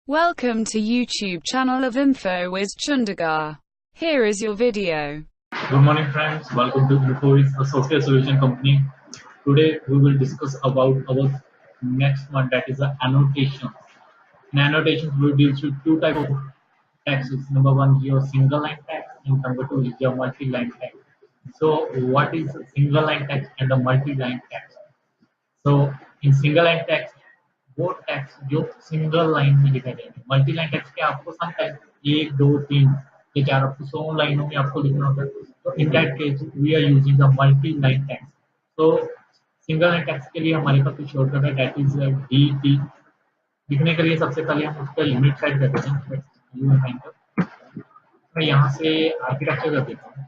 Welcome to YouTube channel of Infowiz Chandigarh. Here is your video. Good morning friends, welcome to Infowiz, a software solution company. Today we will discuss about our next one, that is the annotation. In annotations we deal with two types of taxes. Number one is your single line tax and number two is your multi-line tax. So what is single line tax and the multi-line tax? So in single line tax वो tax जो single line में लिखा जाएगा, multi line text के आपको sometime 1 2 3 या 4 आपको 100 लाइनों में आपको लिखना होता है. तो in that case we are using the multi line text. तो सिंगल लाइन टैक्स के लिए हमारे पास कुछ शॉर्टकट है, दैट इज डीटी. लिखने के लिए सबसे पहले हम उसका लिमिट सेट कर देते हैं. मैं यहाँ से आर्किटेक्चर कर देता हूँ.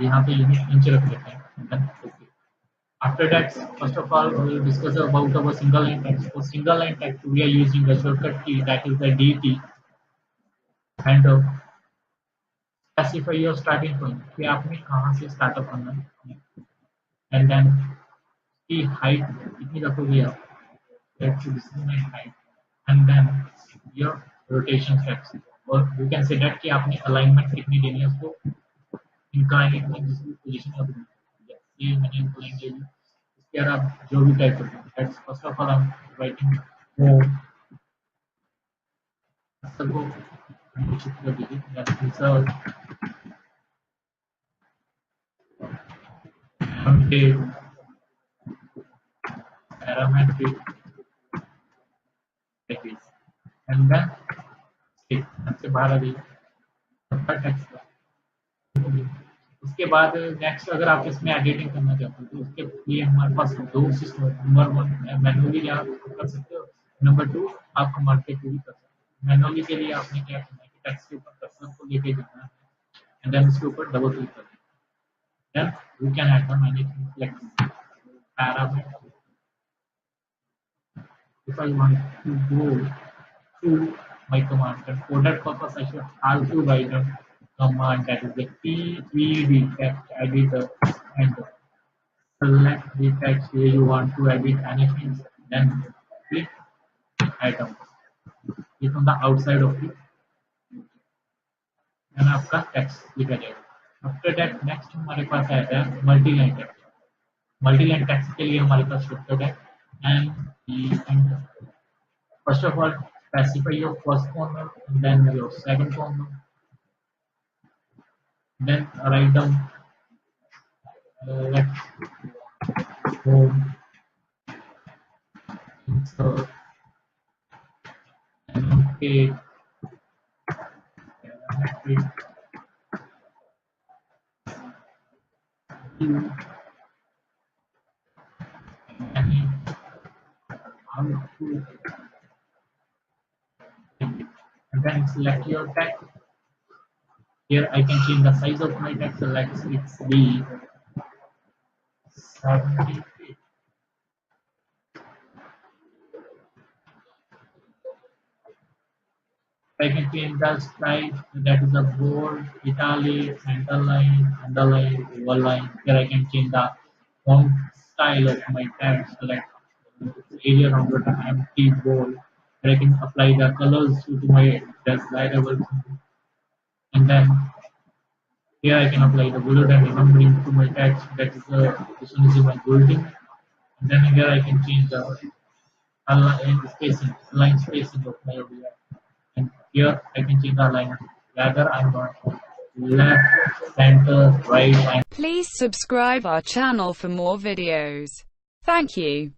यहाँ पे यूनिट इंच रख देते हैं. After that, first of all, we will discuss about our single line text. For single line text, we are using a shortcut key, that is the DT, and specify your starting point. कि आपने कहाँ से startup करना है, and then की height कितनी रखोगे आप? Let's say this is my height, and then your rotation steps. और you can say that कि आपने alignment कितनी देनी है उसको, inclining में जिस भी position में आपने ये मैंने incline दे दी. इसके बाद आप जो भी टाइप करते हैं, that's first of all I'm writing home. सबको निश्चित कर दीजिए. That insert unpaid parametric like this, and then stick. सबसे बाहर आ गई सबका टेक्स्ट. उसके बाद नेक्स्ट अगर आप इसमें एडिटिंग करना चाहते हो तो उसके लिए हमारे पास दो सिस्टम. नंबर वन मैनुअली आप कर सकते हो, नंबर टू आप कमांड के थ्रू भी कर सकते हो. मैनुअली के लिए आपने क्या करना है कि टेक्स्ट के ऊपर कर्सर को लेके जाना है एंड देन उसके ऊपर डबल क्लिक करना है. Then you can add the anything like parameter. if I want to go to my command, then for that purpose I should have to write a command, that is the pvd text editor, and select the text where you want to edit anything, then click item. Click on the outside of it and आपका text लिखा जाएगा. After that next हमारे पास आता है multi line text. Multi line text के लिए हमारे पास shortcut है and first of all specify your first corner, then your second corner, then write down let's home insert and okay and then select your text. Here I can change the size of my text. Select it be 70 feet. I can change the style, that is a bold, italic, underline, overline. Here I can change the font style of my text, like area number empty bold. Here I can apply the colors to my desirable, and then here I can apply the bullet and numbering to my text. That is this one is my bolding, and then here I can change the line spacing of my ODI. And here I can change the alignment, whether I want left, center, right, and please subscribe our channel for more videos. Thank you.